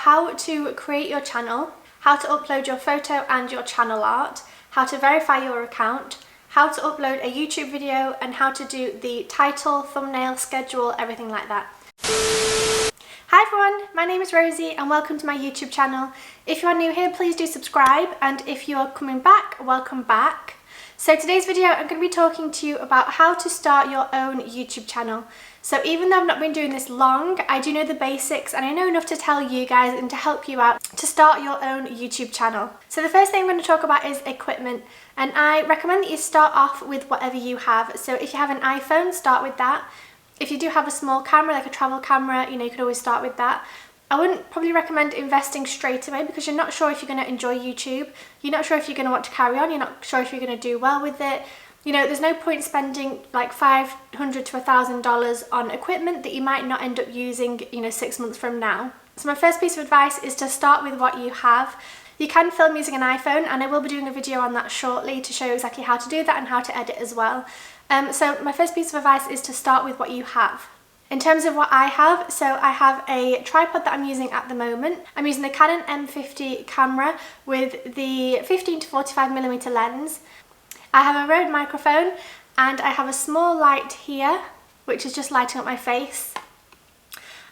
how to create your channel, how to upload your photo and your channel art, how to verify your account, how to upload a YouTube video, and how to do the title, thumbnail, schedule, everything like that. Hi everyone, my name is Rosie and welcome to my YouTube channel. If you are new here, please do subscribe, and if you are coming back, welcome back. So today's video I'm going to be talking to you about how to start your own YouTube channel. So even though I've not been doing this long, I do know the basics and I know enough to tell you guys and to help you out to start your own YouTube channel. So the first thing I'm going to talk about is equipment, and I recommend that you start off with whatever you have. So if you have an iPhone, start with that. If you do have a small camera, like a travel camera, you could always start with that. I wouldn't probably recommend investing straight away because you're not sure if you're going to enjoy YouTube. You're not sure if you're going to want to carry on. You're not sure if you're going to do well with it. There's no point spending like $500 to $1,000 on equipment that you might not end up using, 6 months from now. So my first piece of advice is to start with what you have. You can film using an iPhone, and I will be doing a video on that shortly to show you exactly how to do that and how to edit as well. So my first piece of advice is to start with what you have. In terms of what I have, so I have a tripod that I'm using at the moment. I'm using the Canon M50 camera with the 15 to 45mm lens. I have a Rode microphone and I have a small light here, which is just lighting up my face.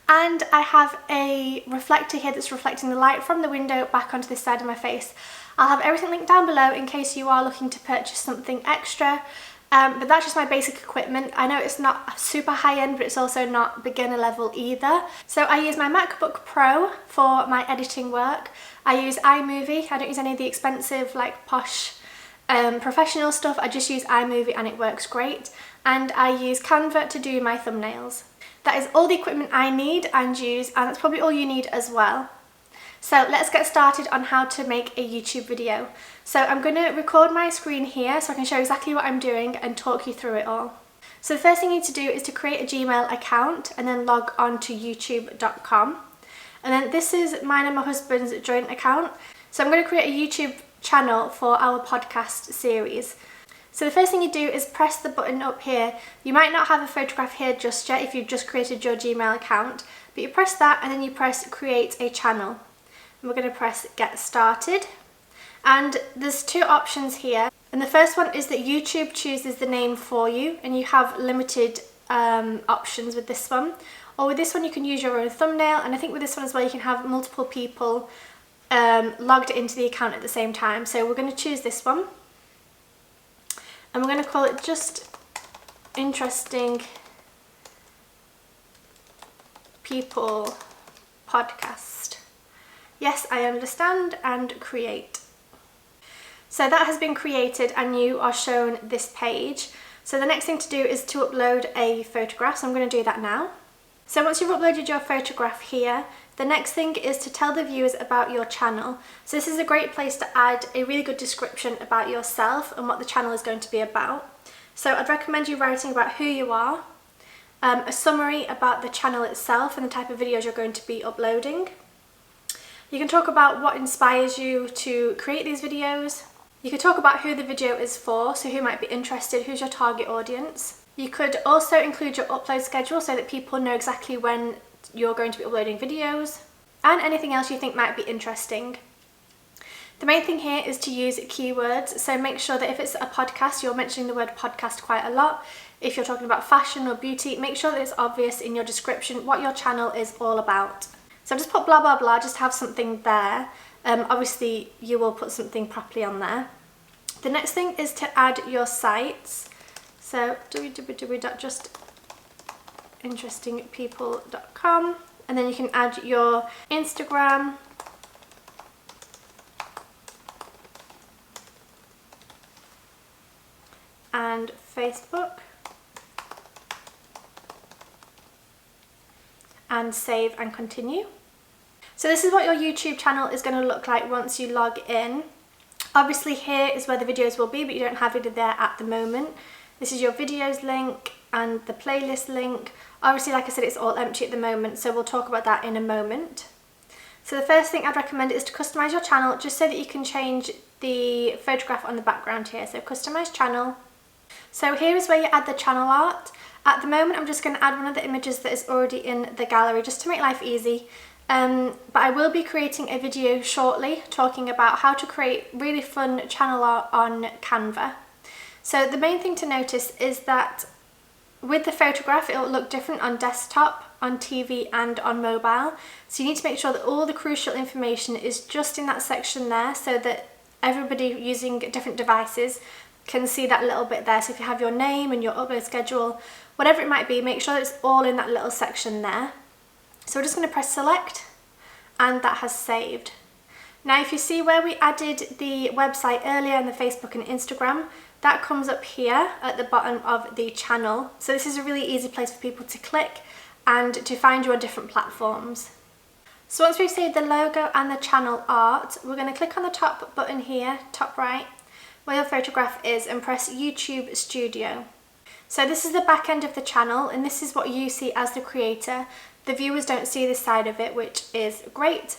And I have a reflector here that's reflecting the light from the window back onto this side of my face. I'll have everything linked down below in case you are looking to purchase something extra. But that's just my basic equipment. I know it's not super high-end, but it's also not beginner level either. So I use my MacBook Pro for my editing work. I use iMovie. I don't use any of the expensive, like posh professional stuff. I just use iMovie and it works great. And I use Canva to do my thumbnails. That is all the equipment I need and use, and that's probably all you need as well. So let's get started on how to make a YouTube video. So I'm going to record my screen here so I can show exactly what I'm doing and talk you through it all. So the first thing you need to do is to create a Gmail account and then log on to youtube.com. And then this is mine and my husband's joint account. So I'm going to create a YouTube channel for our podcast series. So the first thing you do is press the button up here. You might not have a photograph here just yet if you've just created your Gmail account, but you press that and then you press create a channel. And we're going to press get started. And there's two options here. And the first one is that YouTube chooses the name for you, and you have limited options with this one. Or with this one you can use your own thumbnail, and I think with this one as well you can have multiple people logged into the account at the same time. So we're going to choose this one. And we're going to call it just Interesting People Podcast. Yes, I understand, and create. So that has been created and you are shown this page. So the next thing to do is to upload a photograph. So I'm going to do that now. So once you've uploaded your photograph here, the next thing is to tell the viewers about your channel. So this is a great place to add a really good description about yourself and what the channel is going to be about. So I'd recommend you writing about who you are, a summary about the channel itself and the type of videos you're going to be uploading. You can talk about what inspires you to create these videos. You could talk about who the video is for, so who might be interested, who's your target audience. You could also include your upload schedule so that people know exactly when you're going to be uploading videos, and anything else you think might be interesting. The main thing here is to use keywords, so make sure that if it's a podcast, you're mentioning the word podcast quite a lot. If you're talking about fashion or beauty, make sure that it's obvious in your description what your channel is all about. So just put blah blah blah, just have something there. Obviously you will put something properly on there. The next thing is to add your sites. So www.justinterestingpeople.com, and then you can add your Instagram, and Facebook, and save and continue. So this is what your YouTube channel is going to look like once you log in. Obviously here is where the videos will be, but you don't have it there at the moment. This is your videos link and the playlist link. Obviously, like I said, it's all empty at the moment, so we'll talk about that in a moment. So the first thing I'd recommend is to customize your channel just so that you can change the photograph on the background here. So customize channel. So here is where you add the channel art. At the moment, I'm just going to add one of the images that is already in the gallery just to make life easy. But I will be creating a video shortly talking about how to create really fun channel art on Canva. So the main thing to notice is that with the photograph, it will look different on desktop, on TV and on mobile. So you need to make sure that all the crucial information is just in that section there so that everybody using different devices can see that little bit there. So if you have your name and your upload schedule, whatever it might be, make sure that it's all in that little section there. So we're just going to press select, and that has saved. Now if you see where we added the website earlier in the Facebook and Instagram, that comes up here at the bottom of the channel. So this is a really easy place for people to click and to find you on different platforms. So once we've saved the logo and the channel art, we're going to click on the top button here, top right, where your photograph is, and press YouTube Studio. So this is the back end of the channel, and this is what you see as the creator. The viewers don't see this side of it, which is great.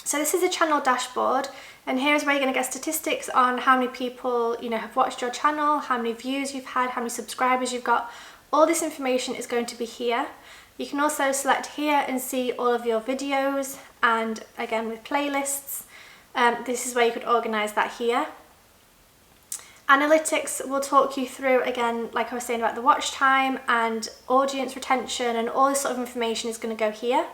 So this is a channel dashboard, and here's where you're going to get statistics on how many people have watched your channel, how many views you've had, how many subscribers you've got. All this information is going to be here. You can also select here and see all of your videos, and again with playlists, this is where you could organise that here. Analytics will talk you through, again, like I was saying, about the watch time and audience retention, and all this sort of information is going to go here.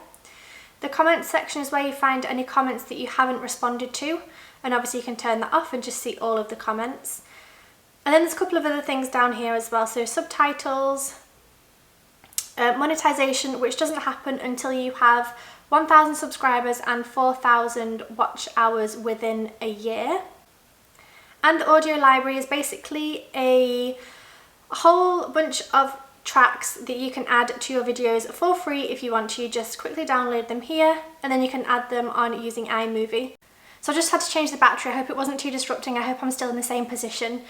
The comments section is where you find any comments that you haven't responded to, and obviously you can turn that off and just see all of the comments. And then there's a couple of other things down here as well, so subtitles, monetization, which doesn't happen until you have 1,000 subscribers and 4,000 watch hours within a year. And the audio library is basically a whole bunch of tracks that you can add to your videos for free if you want to. Just quickly download them here, and then you can add them on using iMovie. So I just had to change the battery. I hope it wasn't too disrupting. I hope I'm still in the same position.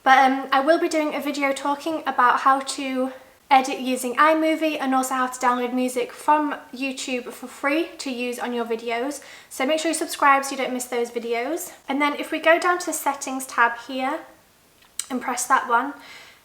But I will be doing a video talking about how to edit using iMovie, and also how to download music from YouTube for free to use on your videos. So make sure you subscribe so you don't miss those videos. And then if we go down to the settings tab here and press that one,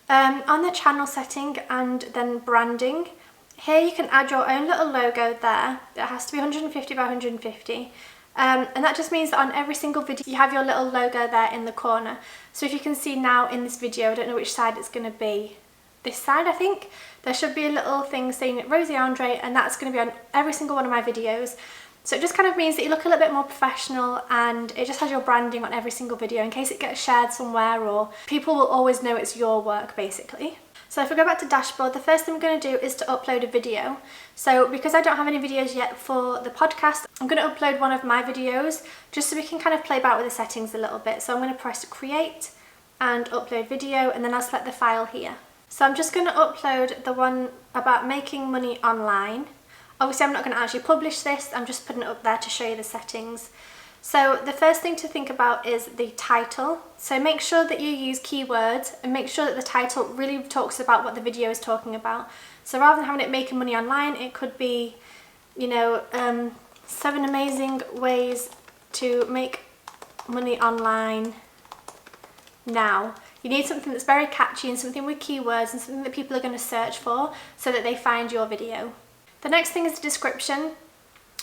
on the channel setting and then branding, here you can add your own little logo there. It has to be 150 by 150. And that just means that on every single video you have your little logo there in the corner. So if you can see now in this video, I don't know which side it's going to be, this side I think, there should be a little thing saying Rosie Andre, and that's going to be on every single one of my videos. So it just kind of means that you look a little bit more professional, and it just has your branding on every single video in case it gets shared somewhere, or people will always know it's your work basically. So if we go back to dashboard, the first thing I'm going to do is to upload a video. So because I don't have any videos yet for the podcast, I'm going to upload one of my videos just so we can kind of play about with the settings a little bit. So I'm going to press create and upload video, and then I'll select the file here. So I'm just going to upload the one about making money online. Obviously I'm not going to actually publish this, I'm just putting it up there to show you the settings. So the first thing to think about is the title. So make sure that you use keywords, and make sure that the title really talks about what the video is talking about. So rather than having it making money online, it could be, 7 amazing ways to make money online now. You need something that's very catchy and something with keywords and something that people are going to search for so that they find your video. The next thing is the description.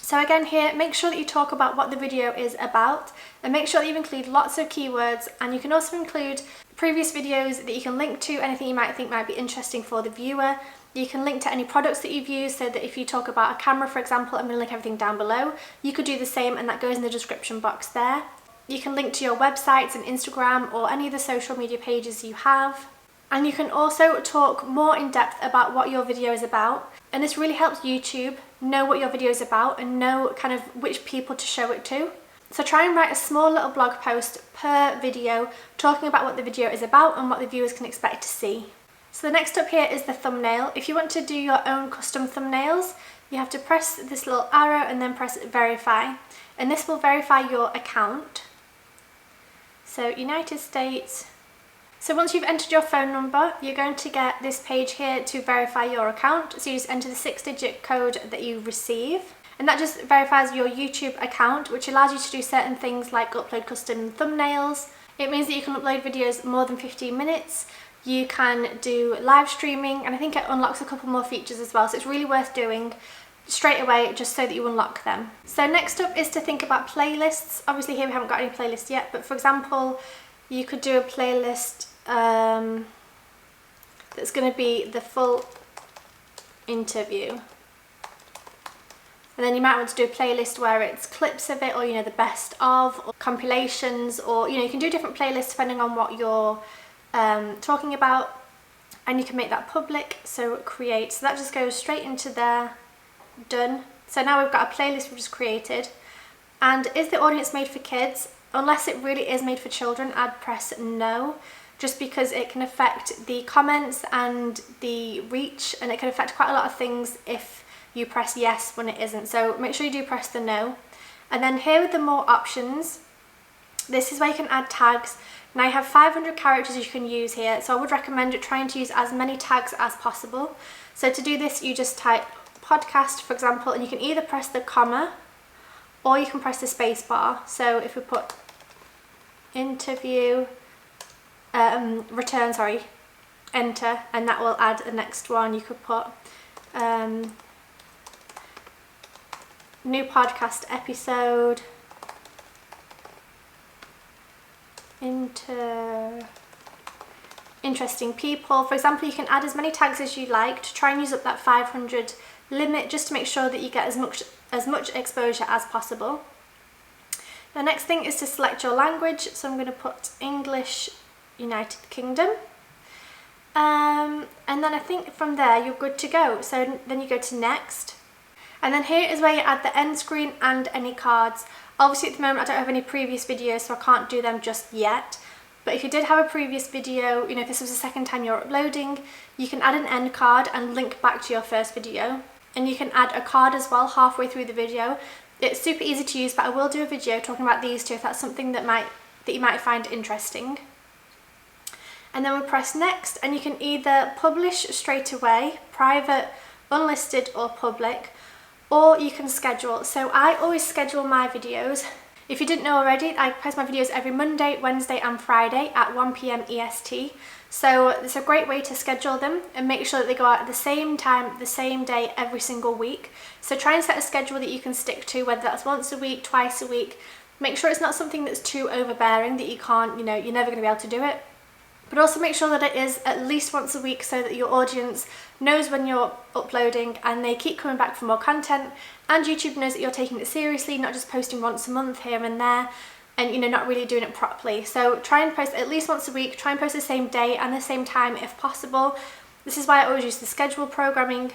So again here, make sure that you talk about what the video is about, and make sure that you include lots of keywords, and you can also include previous videos that you can link to, anything you might think might be interesting for the viewer. You can link to any products that you've used, so that if you talk about a camera, for example, I'm going to link everything down below. You could do the same, and that goes in the description box there. You can link to your websites and Instagram or any of the social media pages you have. And you can also talk more in depth about what your video is about. And this really helps YouTube know what your video is about and know kind of which people to show it to. So try and write a small little blog post per video talking about what the video is about and what the viewers can expect to see. So the next up here is the thumbnail. If you want to do your own custom thumbnails, you have to press this little arrow and then press verify. And this will verify your account. So United States. So once you've entered your phone number, you're going to get this page here to verify your account. So you just enter the 6-digit code that you receive, and that just verifies your YouTube account, which allows you to do certain things like upload custom thumbnails. It means that you can upload videos more than 15 minutes. You can do live streaming, and I think it unlocks a couple more features as well, so it's really worth doing. straight away, just so that you unlock them. So next up is to think about playlists. Obviously here we haven't got any playlists yet, but for example, you could do a playlist that's going to be the full interview. And then you might want to do a playlist where it's clips of it, or the best of, or compilations, or you can do different playlists depending on what you're talking about, and you can make that public. So create, so that just goes straight into there. Done. So now we've got a playlist we've just created. And is the audience made for kids? Unless it really is made for children, I'd press no, just because it can affect the comments and the reach, and it can affect quite a lot of things if you press yes when it isn't. So make sure you do press the no. And then here with the more options, this is where you can add tags. Now you have 500 characters you can use here, so I would recommend trying to use as many tags as possible. So to do this, you just type podcast, for example, and you can either press the comma or you can press the space bar. So if we put interview, enter, and that will add the next one. You could put new podcast episode, interesting people. For example, you can add as many tags as you like to try and use up that 500 limit, just to make sure that you get as much exposure as possible. The next thing is to select your language, so I'm going to put English United Kingdom, and then I think from there you're good to go. So then you go to next, and then here is where you add the end screen and any cards. Obviously at the moment I don't have any previous videos, so I can't do them just yet, but if you did have a previous video, if this was the second time you're uploading, you can add an end card and link back to your first video. And you can add a card as well halfway through the video. It's super easy to use, but I will do a video talking about these two if that's something that you might find interesting. And then we press next, and you can either publish straight away, private, unlisted or public, or you can schedule. So I always schedule my videos. If you didn't know already, I post my videos every Monday, Wednesday and Friday at 1 PM EST. So it's a great way to schedule them and make sure that they go out at the same time, the same day, every single week. So try and set a schedule that you can stick to, whether that's once a week, twice a week. Make sure it's not something that's too overbearing that you can't, you're never going to be able to do it. But also make sure that it is at least once a week, so that your audience knows when you're uploading and they keep coming back for more content, and YouTube knows that you're taking it seriously, not just posting once a month here and there, and not really doing it properly. So try and post at least once a week, try and post the same day and the same time if possible. This is why I always use the schedule programming,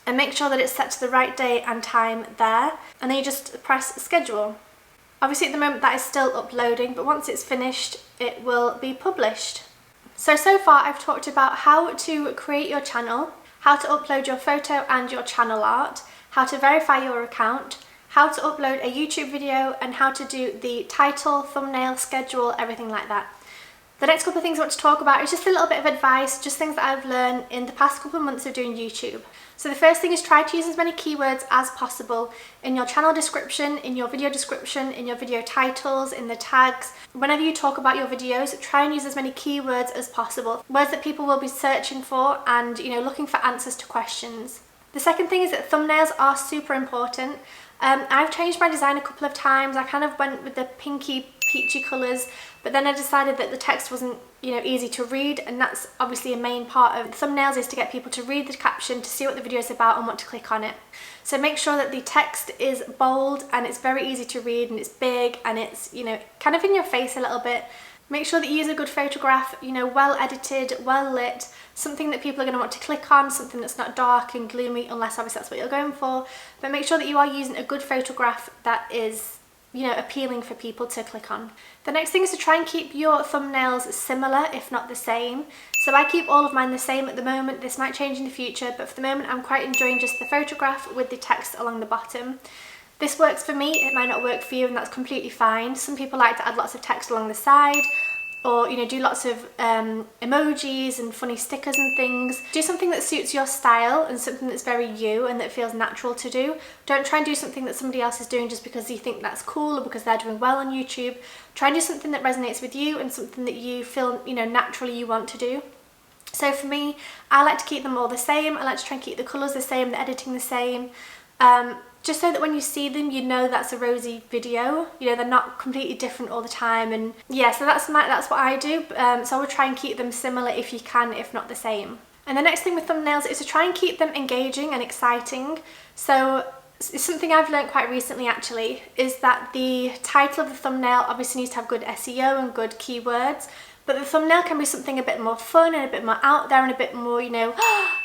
and make sure that it's set to the right day and time there, and then you just press schedule. Obviously at the moment that is still uploading, but once it's finished it will be published. So far I've talked about how to create your channel, how to upload your photo and your channel art, how to verify your account, how to upload a YouTube video, and how to do the title, thumbnail, schedule, everything like that. The next couple of things I want to talk about is just a little bit of advice, just things that I've learned in the past couple of months of doing YouTube. So the first thing is try to use as many keywords as possible in your channel description, in your video description, in your video titles, in the tags. Whenever you talk about your videos, try and use as many keywords as possible. Words that people will be searching for and looking for answers to questions. The second thing is that thumbnails are super important. I've changed my design a couple of times. I kind of went with the pinky peachy colours, but then I decided that the text wasn't easy to read, and that's obviously a main part of thumbnails, is to get people to read the caption, to see what the video is about and want to click on it. So make sure that the text is bold and it's very easy to read and it's big and it's kind of in your face a little bit. Make sure that you use a good photograph, well edited, well lit, something that people are going to want to click on, something that's not dark and gloomy, unless obviously that's what you're going for. But make sure that you are using a good photograph that is appealing for people to click on. The next thing is to try and keep your thumbnails similar, if not the same. So I keep all of mine the same at the moment. This might change in the future, but for the moment I'm quite enjoying just the photograph with the text along the bottom. This works for me, it might not work for you, and that's completely fine. Some people like to add lots of text along the side, or do lots of emojis and funny stickers and things. Do something that suits your style and something that's very you and that feels natural to do. Don't try and do something that somebody else is doing just because you think that's cool or because they're doing well on YouTube. Try and do something that resonates with you and something that you feel naturally you want to do. So for me, I like to keep them all the same. I like to try and keep the colours the same, the editing the same. just so that when you see them, you know that's a Rosie video. You know, they're not completely different all the time. And yeah, so that's what I do. So I would try and keep them similar if you can, if not the same. And the next thing with thumbnails is to try and keep them engaging and exciting. So it's something I've learned quite recently actually, is that the title of the thumbnail obviously needs to have good SEO and good keywords, but the thumbnail can be something a bit more fun and a bit more out there and a bit more, you know,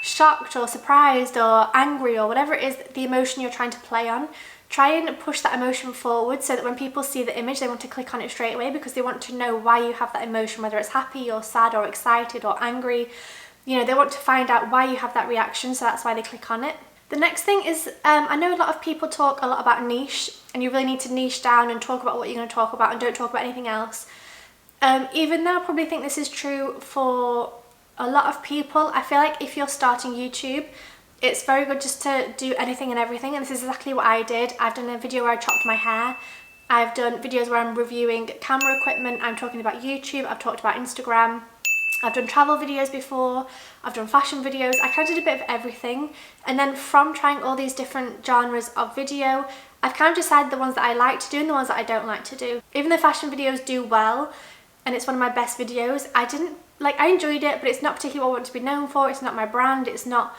shocked or surprised or angry or whatever it is, the emotion you're trying to play on. Try and push that emotion forward so that when people see the image, they want to click on it straight away because they want to know why you have that emotion, whether it's happy or sad or excited or angry. You know, they want to find out why you have that reaction, so that's why they click on it. The next thing is, I know a lot of people talk a lot about niche, and you really need to niche down and talk about what you're going to talk about and don't talk about anything else. Even though I probably think this is true for a lot of people, I feel like if you're starting YouTube, it's very good just to do anything and everything, and this is exactly what I did. I've done a video where I chopped my hair. I've done videos where I'm reviewing camera equipment. I'm talking about YouTube. I've talked about Instagram. I've done travel videos before, I've done fashion videos. I kind of did a bit of everything, and then from trying all these different genres of video, I've kind of decided the ones that I like to do and the ones that I don't like to do. Even though fashion videos do well, and it's one of my best videos, I enjoyed it, but it's not particularly what I want to be known for. It's not my brand, it's not,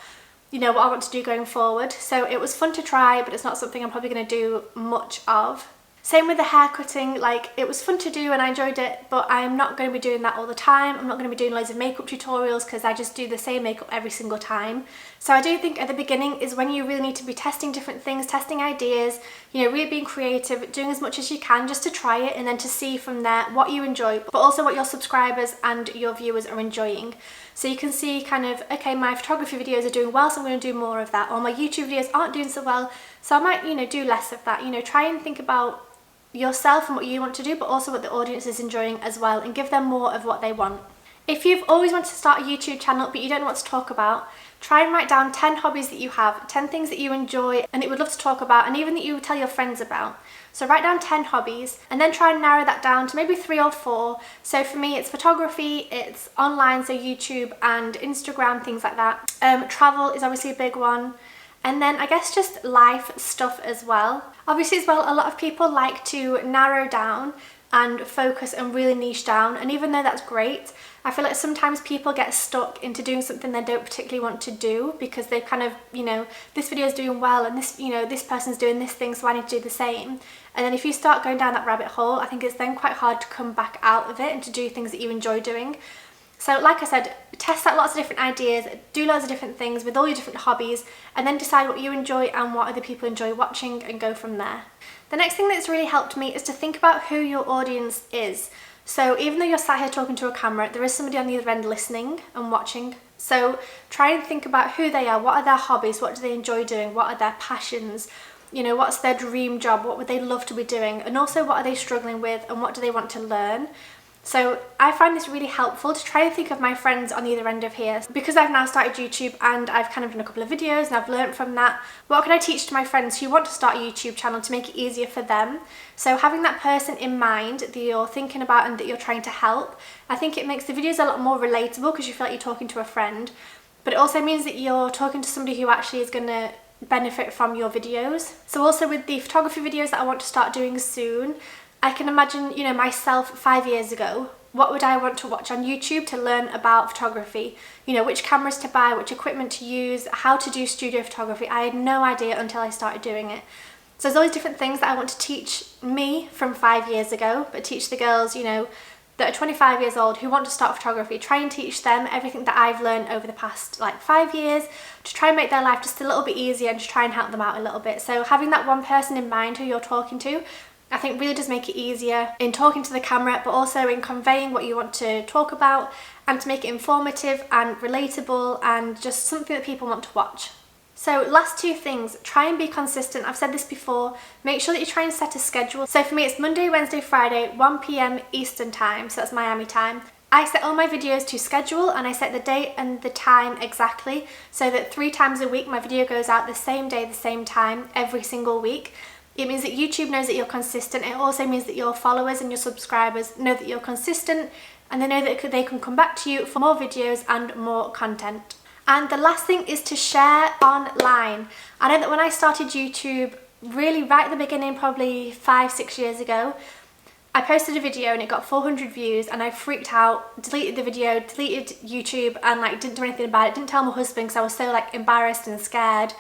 you know, what I want to do going forward. So it was fun to try, but it's not something I'm probably going to do much of. Same with the hair cutting, like it was fun to do and I enjoyed it, but I'm not going to be doing that all the time. I'm not going to be doing loads of makeup tutorials because I just do the same makeup every single time. So I do think at the beginning is when you really need to be testing different things, testing ideas, you know, really being creative, doing as much as you can just to try it and then to see from there what you enjoy, but also what your subscribers and your viewers are enjoying. So you can see kind of, okay, my photography videos are doing well, so I'm going to do more of that, or my YouTube videos aren't doing so well, so I might, you know, do less of that. You know, try and think about yourself and what you want to do, but also what the audience is enjoying as well, and give them more of what they want. If you've always wanted to start a YouTube channel but you don't know what to talk about, try and write down 10 hobbies that you have, 10 things that you enjoy and that you would love to talk about, and even that you would tell your friends about. So write down 10 hobbies and then try and narrow that down to maybe 3 or 4. So for me it's photography, it's online, so YouTube and Instagram, things like that. Travel is obviously a big one. And then I guess just life stuff as well. Obviously as well, a lot of people like to narrow down and focus and really niche down, and even though that's great, I feel like sometimes people get stuck into doing something they don't particularly want to do because they kind of, you know, this video is doing well and this, you know, this person's doing this thing, so I need to do the same. And then if you start going down that rabbit hole, I think it's then quite hard to come back out of it and to do things that you enjoy doing. So like I said, test out lots of different ideas, do loads of different things with all your different hobbies, and then decide what you enjoy and what other people enjoy watching and go from there. The next thing that's really helped me is to think about who your audience is. So even though you're sat here talking to a camera, there is somebody on the other end listening and watching. So try and think about who they are, what are their hobbies, what do they enjoy doing, what are their passions, you know, what's their dream job, what would they love to be doing, and also what are they struggling with and what do they want to learn. So I find this really helpful to try and think of my friends on the other end of here. Because I've now started YouTube and I've kind of done a couple of videos and I've learned from that, what can I teach to my friends who want to start a YouTube channel to make it easier for them? So having that person in mind that you're thinking about and that you're trying to help, I think it makes the videos a lot more relatable because you feel like you're talking to a friend. But it also means that you're talking to somebody who actually is going to benefit from your videos. So also with the photography videos that I want to start doing soon, I can imagine, you know, myself 5 years ago, what would I want to watch on YouTube to learn about photography? You know, which cameras to buy, which equipment to use, how to do studio photography. I had no idea until I started doing it. So there's all these different things that I want to teach me from 5 years ago, but teach the girls, you know, that are 25 years old who want to start photography. Try and teach them everything that I've learned over the past like 5 years to try and make their life just a little bit easier and to try and help them out a little bit. So having that one person in mind who you're talking to, I think really does make it easier in talking to the camera, but also in conveying what you want to talk about and to make it informative and relatable and just something that people want to watch. So last 2 things, try and be consistent. I've said this before, make sure that you try and set a schedule. So for me it's Monday, Wednesday, Friday, 1 PM Eastern time, so that's Miami time. I set all my videos to schedule and I set the date and the time exactly so that 3 times a week my video goes out the same day, the same time, every single week. It means that YouTube knows that you're consistent. It also means that your followers and your subscribers know that you're consistent and they know that they can come back to you for more videos and more content. And the last thing is to share online. I know that when I started YouTube, really right at the beginning, probably 5-6 years ago, I posted a video and it got 400 views and I freaked out, deleted the video, deleted YouTube, and like didn't do anything about it, didn't tell my husband because I was so like embarrassed and scared.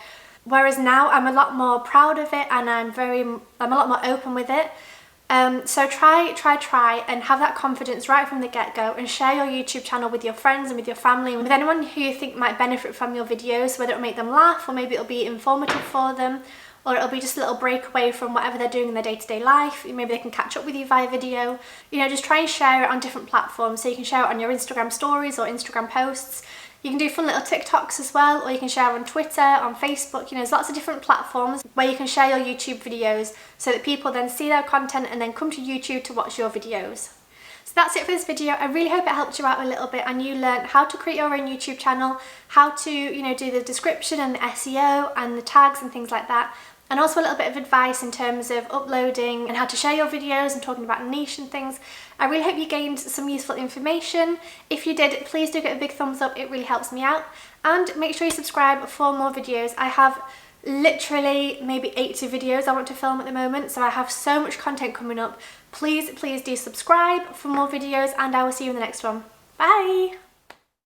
Whereas now I'm a lot more proud of it and I'm a lot more open with it. So try and have that confidence right from the get-go and share your YouTube channel with your friends and with your family and with anyone who you think might benefit from your videos, whether it'll make them laugh or maybe it'll be informative for them, or it'll be just a little breakaway from whatever they're doing in their day-to-day life. Maybe they can catch up with you via video. You know, just try and share it on different platforms. So you can share it on your Instagram stories or Instagram posts. You can do fun little TikToks as well, or you can share on Twitter, on Facebook. You know, there's lots of different platforms where you can share your YouTube videos so that people then see their content and then come to YouTube to watch your videos. So that's it for this video. I really hope it helped you out a little bit and you learned how to create your own YouTube channel, how to, you know, do the description and the SEO and the tags and things like that. And also a little bit of advice in terms of uploading and how to share your videos and talking about niche and things. I really hope you gained some useful information. If you did, please do get a big thumbs up, it really helps me out. And make sure you subscribe for more videos. I have literally maybe 80 videos I want to film at the moment, so I have so much content coming up. Please do subscribe for more videos and I will see you in the next one. Bye!